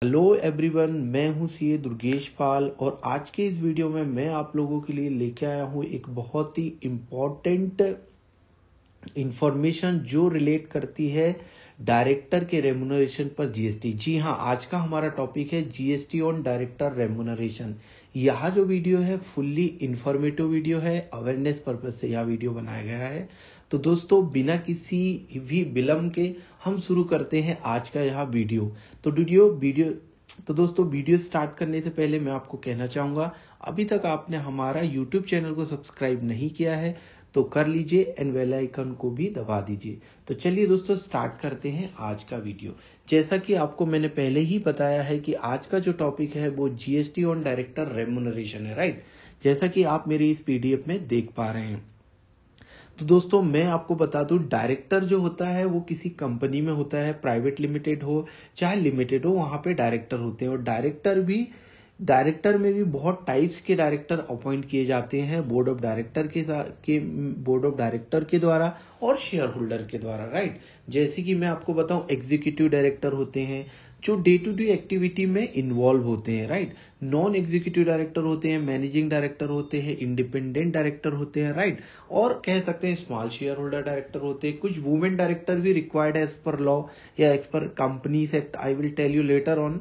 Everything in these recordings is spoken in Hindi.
हेलो एवरीवन, मैं हूं सीए दुर्गेश पाल और आज के इस वीडियो में मैं आप लोगों के लिए लेके आया हूं एक बहुत ही इम्पोर्टेंट इंफॉर्मेशन जो रिलेट करती है डायरेक्टर के रेम्युनरेशन पर जीएसटी। जी हाँ, आज का हमारा टॉपिक है जीएसटी ऑन डायरेक्टर रेम्युनरेशन। यह जो वीडियो है फुल्ली इंफॉर्मेटिव वीडियो है, अवेयरनेस पर्पज से यह वीडियो बनाया गया है। तो दोस्तों, बिना किसी भी विलंब के हम शुरू करते हैं आज का यह वीडियो। तो दोस्तों, वीडियो स्टार्ट करने से पहले मैं आपको कहना चाहूंगा, अभी तक आपने हमारा यूट्यूब चैनल को सब्सक्राइब नहीं किया है तो कर लीजिए एंड बेल आइकन को भी दबा दीजिए। तो चलिए दोस्तों, स्टार्ट करते हैं आज का वीडियो। जैसा कि आपको मैंने पहले ही बताया है कि आज का जो टॉपिक है वो जीएसटी ऑन डायरेक्टर रेम्युनरेशन है, राइट। जैसा कि आप मेरी इस पीडीएफ में देख पा रहे हैं। तो दोस्तों, मैं आपको बता दूं, डायरेक्टर जो होता है वो किसी कंपनी में होता है, प्राइवेट लिमिटेड हो चाहे लिमिटेड हो, वहां पे डायरेक्टर होते हैं। और डायरेक्टर में भी बहुत टाइप्स के डायरेक्टर अपॉइंट किए जाते हैं बोर्ड ऑफ डायरेक्टर के द्वारा और शेयर होल्डर के द्वारा, राइट। जैसे कि मैं आपको बताऊं, एग्जीक्यूटिव डायरेक्टर होते हैं जो डे टू डे एक्टिविटी में इन्वॉल्व होते हैं, राइट। नॉन एग्जीक्यूटिव डायरेक्टर होते हैं, मैनेजिंग डायरेक्टर होते हैं, इंडिपेंडेंट डायरेक्टर होते हैं, राइट। और कह सकते हैं स्मॉल शेयर होल्डर डायरेक्टर होते हैं। कुछ वुमेन डायरेक्टर भी रिक्वायर्ड है एज पर लॉ या as per companies act, I will tell you later on.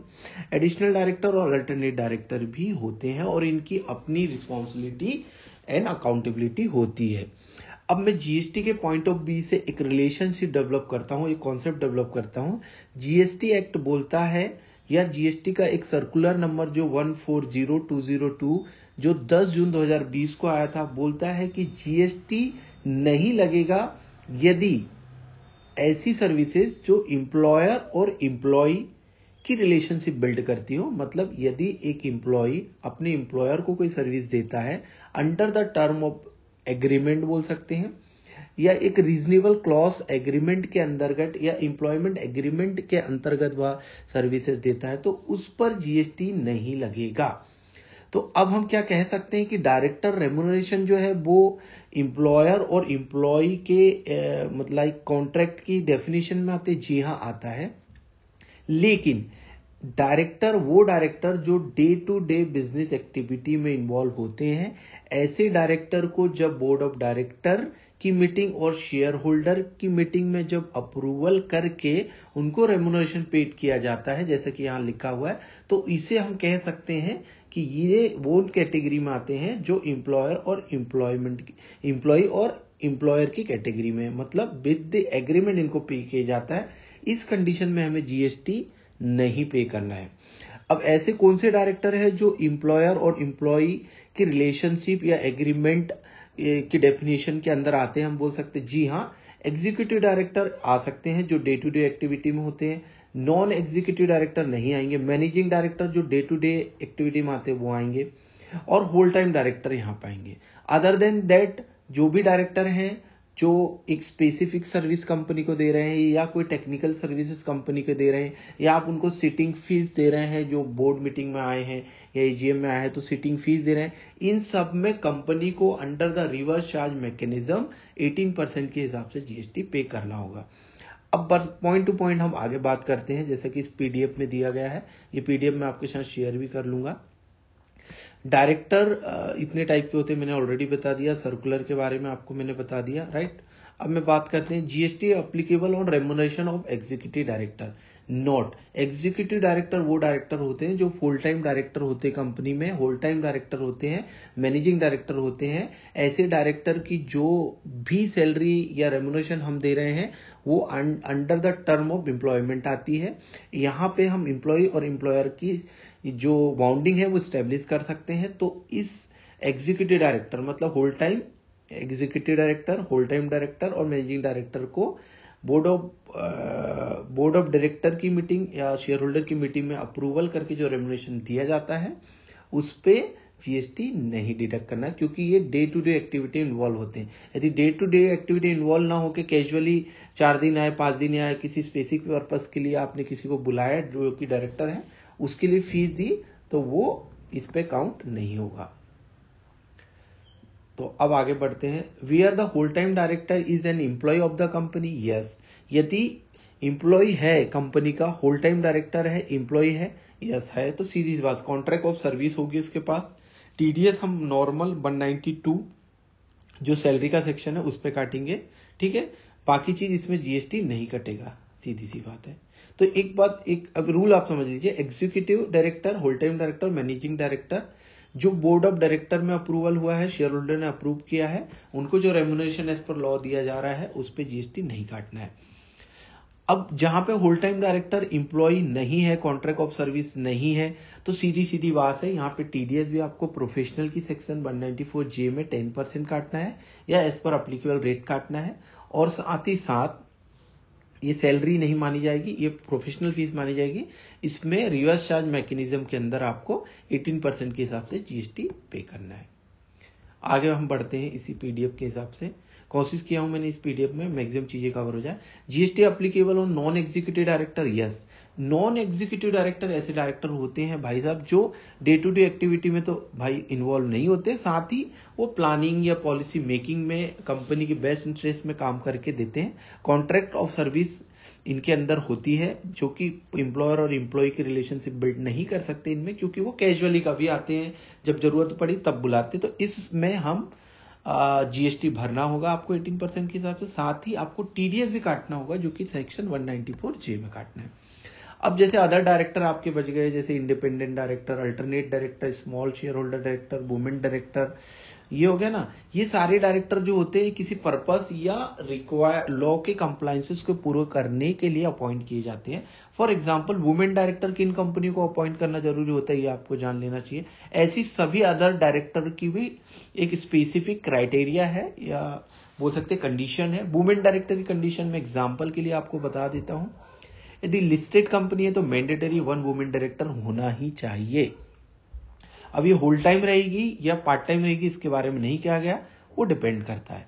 Additional director और अल्टरनेट डायरेक्टर भी होते हैं और इनकी अपनी रिस्पॉन्सिबिलिटी एंड अकाउंटेबिलिटी होती है। अब मैं जीएसटी के पॉइंट ऑफ व्यू से एक रिलेशनशिप डेवलप करता हूं, एक कॉन्सेप्ट डेवलप करता हूं। जीएसटी एक्ट बोलता है, या जीएसटी का एक सर्कुलर नंबर जो 140202 जो 10 जून 2020 को आया था, बोलता है कि जीएसटी नहीं लगेगा यदि ऐसी सर्विसेज जो एम्प्लॉयर और एम्प्लॉय की रिलेशनशिप बिल्ड करती हो। मतलब यदि एक एम्प्लॉय अपने एम्प्लॉयर को कोई सर्विस देता है under the term of agreement बोल सकते हैं, या एक रीजनेबल क्लॉज एग्रीमेंट के अंतर्गत या एम्प्लॉयमेंट एग्रीमेंट के अंतर्गत वह सर्विसेज देता है, तो उस पर जीएसटी नहीं लगेगा। तो अब हम क्या कह सकते हैं कि डायरेक्टर रेम्युनरेशन जो है वो एम्प्लॉयर और एम्प्लॉय के मतलब कॉन्ट्रैक्ट की डेफिनेशन में आते, जी हाँ आता है। लेकिन वो डायरेक्टर जो day to day business activity में इन्वॉल्व होते हैं, ऐसे डायरेक्टर को जब बोर्ड ऑफ डायरेक्टर की मीटिंग और शेयर होल्डर की मीटिंग में जब अप्रूवल करके उनको रेम्युनरेशन पेड किया जाता है, जैसे कि यहां लिखा हुआ है, तो इसे हम कह सकते हैं कि ये वो कैटेगरी में आते हैं जो एम्प्लॉयर और एम्प्लॉय और एम्प्लॉयर की कैटेगरी में, मतलब विद द एग्रीमेंट इनको पे किया जाता है। इस कंडीशन में हमें जीएसटी नहीं पे करना है। अब ऐसे कौन से डायरेक्टर है जो एम्प्लॉयर और एम्प्लॉय की रिलेशनशिप या एग्रीमेंट की डेफिनेशन के अंदर आते हैं? हम बोल सकते हैं जी हाँ, एग्जीक्यूटिव डायरेक्टर आ सकते हैं जो डे टू डे एक्टिविटी में होते हैं। नॉन एग्जीक्यूटिव डायरेक्टर नहीं आएंगे। मैनेजिंग डायरेक्टर जो डे टू डे एक्टिविटी में आते हैं वो आएंगे, और होल टाइम डायरेक्टर यहां पाएंगे। अदर देन दैट, जो भी डायरेक्टर हैं जो एक स्पेसिफिक सर्विस कंपनी को दे रहे हैं या कोई टेक्निकल सर्विसेज कंपनी को दे रहे हैं, या आप उनको सिटिंग फीस दे रहे हैं, जो बोर्ड मीटिंग में आए हैं या एजीएम में आए हैं तो सिटिंग फीस दे रहे हैं, इन सब में कंपनी को under the reverse charge mechanism 18% के हिसाब से जीएसटी पे करना होगा। अब पॉइंट टू पॉइंट हम आगे बात करते हैं, जैसा कि इस पीडीएफ में दिया गया है। ये पीडीएफ मैं आपके साथ शेयर भी कर लूंगा। डायरेक्टर इतने टाइप के होते हैं, मैंने ऑलरेडी बता दिया। सर्कुलर के बारे में आपको मैंने बता दिया, राइट। अब मैं बात करते हैं GST applicable on remuneration of executive director. Note, executive director वो डायरेक्टर होते हैं जो फुल टाइम डायरेक्टर होते हैं कंपनी में, होल टाइम डायरेक्टर होते हैं, मैनेजिंग डायरेक्टर होते हैं। ऐसे डायरेक्टर की जो भी सैलरी या रेम्युनरेशन हम दे रहे हैं वो under the term of employment आती है। यहाँ पे हम एम्प्लॉय और एम्प्लॉयर की जो बाउंडिंग है वो स्टेब्लिश कर सकते हैं। तो इस एग्जीक्यूटिव डायरेक्टर मतलब whole time executive director, whole time director और मैनेजिंग डायरेक्टर को बोर्ड ऑफ डायरेक्टर की मीटिंग या शेयर होल्डर की मीटिंग में अप्रूवल करके जो रेम्युनरेशन दिया जाता है उस पे जीएसटी नहीं डिडक्ट करना, क्योंकि ये day to day activity involve होते हैं। यदि day to day activity involve ना होकर कैजुअली 4 दिन आए 5 दिन आए, किसी स्पेसिफिक पर्पज के लिए आपने किसी को बुलाया जो कि डायरेक्टर है, उसके लिए फीस दी, तो वो इस पे काउंट नहीं होगा। तो अब आगे बढ़ते हैं। We are the whole time director is an employee of the company. Yes, यदि एम्प्लॉय है कंपनी का, होल टाइम डायरेक्टर है, एम्प्लॉय है, यस है, तो सीधी सी बात कॉन्ट्रैक्ट ऑफ सर्विस होगी उसके पास। टीडीएस हम नॉर्मल 192 जो सैलरी का सेक्शन है उस पे काटेंगे, ठीक है। बाकी चीज इसमें जीएसटी नहीं कटेगा, सीधी सी बात है। तो एक बात, एक अब रूल आप समझ लीजिए, executive director, whole time director, managing director जो बोर्ड ऑफ डायरेक्टर में अप्रूवल हुआ है, शेयर होल्डर ने अप्रूव किया है, उनको जो रेम्युनरेशन एज पर लॉ दिया जा रहा है उस पे जीएसटी नहीं काटना है। अब जहां पे होल टाइम डायरेक्टर एम्प्लॉय नहीं है, कॉन्ट्रैक्ट ऑफ सर्विस नहीं है, तो सीधी सीधी बात है, यहाँ पे टीडीएस भी आपको प्रोफेशनल की सेक्शन 194J में 10% काटना है या एज पर अप्लीकेबल रेट काटना है। और साथ ही साथ ये सैलरी नहीं मानी जाएगी, ये प्रोफेशनल फीस मानी जाएगी। इसमें रिवर्स चार्ज मैकेनिज्म के अंदर आपको 18% के हिसाब से जीएसटी पे करना है। आगे हम बढ़ते हैं इसी पीडीएफ के हिसाब से। कोशिश किया हूं मैंने इस पीडीएफ में मैक्सिमम चीजें कवर हो जाए। GST applicable on non executive director, yes. Non executive director ऐसे डायरेक्टर होते हैं भाई साहब जो डे टू डे एक्टिविटी में तो भाई इन्वॉल्व नहीं होते, साथ ही वो प्लानिंग या पॉलिसी मेकिंग में कंपनी के बेस्ट इंटरेस्ट में काम करके देते हैं। कॉन्ट्रैक्ट ऑफ सर्विस इनके अंदर होती है, जो कि एम्प्लॉयर और एम्प्लॉय की रिलेशनशिप बिल्ड नहीं कर सकते इनमें, क्योंकि वो कैजुअली कभी आते हैं, जब जरूरत पड़ी तब बुलाते। तो इसमें हम जीएसटी भरना होगा आपको 18% के हिसाब से, साथ ही आपको टीडीएस भी काटना होगा जो कि सेक्शन 194J में काटना है। अब जैसे अदर डायरेक्टर आपके बच गए, जैसे independent director, alternate director, small share holder director, women director, ये हो गया ना। ये सारे डायरेक्टर जो होते हैं किसी पर्पस या रिक्वायर लॉ के कंप्लायंसेस को पूरा करने के लिए अपॉइंट किए जाते हैं। फॉर एग्जांपल वुमेन डायरेक्टर किन कंपनी को अपॉइंट करना जरूरी होता है ये आपको जान लेना चाहिए। ऐसी सभी अदर डायरेक्टर की भी एक स्पेसिफिक क्राइटेरिया है या बोल सकते कंडीशन है। वुमेन डायरेक्टर की कंडीशन में एग्जाम्पल के लिए आपको बता देता हूं, यदि लिस्टेड कंपनी है तो मैंडेटरी 1 वुमेन डायरेक्टर होना ही चाहिए। अब ये होल टाइम रहेगी या पार्ट टाइम रहेगी इसके बारे में नहीं कहा गया, वो डिपेंड करता है।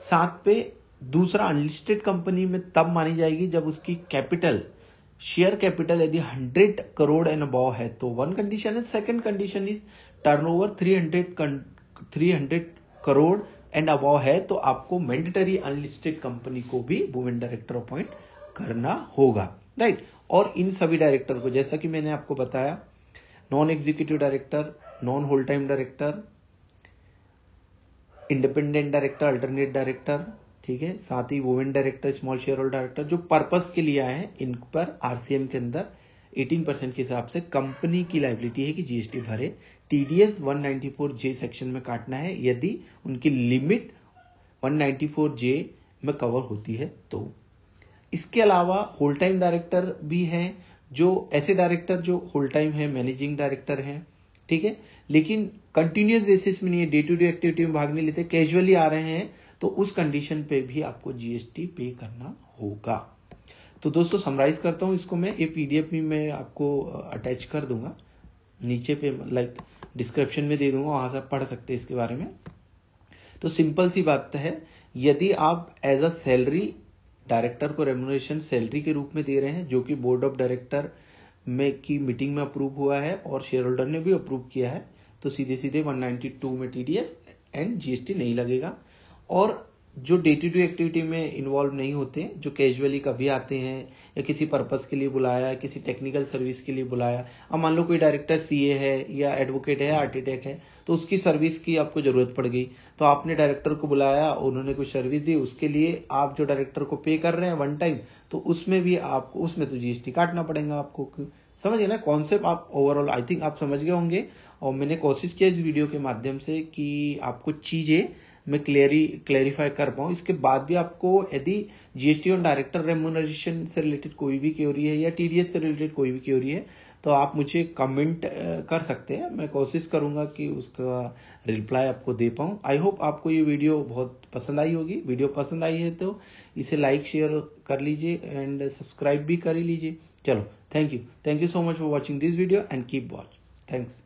साथ पे दूसरा, अनलिस्टेड कंपनी में तब मानी जाएगी जब उसकी कैपिटल, शेयर कैपिटल यदि 100 करोड़ एंड अबव है तो वन कंडीशन है। Second condition is turnover 300 crore and above है तो आपको मैंडेटरी अनलिस्टेड कंपनी को भी वुमेन डायरेक्टर अपॉइंट करना होगा, राइट। और इन सभी डायरेक्टर को, जैसा कि मैंने आपको बताया, non executive director, non whole time director, independent director, alternate director, ठीक है, साथ ही women director, small share holder director जो पर्पस के लिए आए हैं, इन पर आरसीएम के अंदर 18% के हिसाब से कंपनी की लायबिलिटी है कि जीएसटी भरे। टीडीएस 194J सेक्शन में काटना है यदि उनकी लिमिट 194J में कवर होती है तो। इसके अलावा होल टाइम डायरेक्टर भी हैं, जो ऐसे डायरेक्टर जो होल टाइम है, मैनेजिंग डायरेक्टर हैं, ठीक है, लेकिन कंटिन्यूअस बेसिस में नहीं है, डे टू डे एक्टिविटी में भाग नहीं लेते, कैजुअली आ रहे हैं, तो उस कंडीशन पे भी आपको जीएसटी पे करना होगा। तो दोस्तों समराइज करता हूं इसको मैं, ये पीडीएफ भी मैं आपको अटैच कर दूंगा नीचे पे, लाइक डिस्क्रिप्शन में दे दूंगा, वहां से पढ़ सकते हैं इसके बारे में। तो सिंपल सी बात है, यदि आप एज अ सैलरी डायरेक्टर को रेम्युनरेशन सैलरी के रूप में दे रहे हैं, जो कि बोर्ड ऑफ डायरेक्टर में की मीटिंग में अप्रूव हुआ है और शेयर होल्डर ने भी अप्रूव किया है, तो सीधे सीधे 192 में टीडीएस एंड जीएसटी नहीं लगेगा। और जो डे टू डे एक्टिविटी में इन्वॉल्व नहीं होते, जो कैजुअली कभी आते हैं या किसी पर्पस के लिए बुलाया, किसी टेक्निकल सर्विस के लिए बुलाया, अब मान लो कोई डायरेक्टर सीए है या एडवोकेट है, आर्किटेक्ट है, तो उसकी सर्विस की आपको जरूरत पड़ गई, तो आपने डायरेक्टर को बुलाया, उन्होंने कुछ सर्विस दी, उसके लिए आप जो डायरेक्टर को पे कर रहे हैं वन टाइम, तो उसमें भी आपको, उसमें तो जीएसटी काटना पड़ेगा आपको। समझिए ना कॉन्सेप्ट, आप ओवरऑल आई थिंक आप समझ गए होंगे। और मैंने कोशिश किया इस वीडियो के माध्यम से कि आपको चीजें मैं क्लेरिफाई कर पाऊं। इसके बाद भी आपको यदि जीएसटी और डायरेक्टर रेम्युनरेशन से रिलेटेड कोई भी क्वेरी है या टीडीएस से रिलेटेड कोई भी क्वेरी है तो आप मुझे कमेंट कर सकते हैं, मैं कोशिश करूंगा कि उसका रिप्लाई आपको दे पाऊं। आई होप आपको ये वीडियो बहुत पसंद आई होगी। वीडियो पसंद आई है तो इसे लाइक शेयर कर लीजिए एंड सब्सक्राइब भी कर लीजिए। चलो, thank you so much for watching this video and keep watch. Thanks.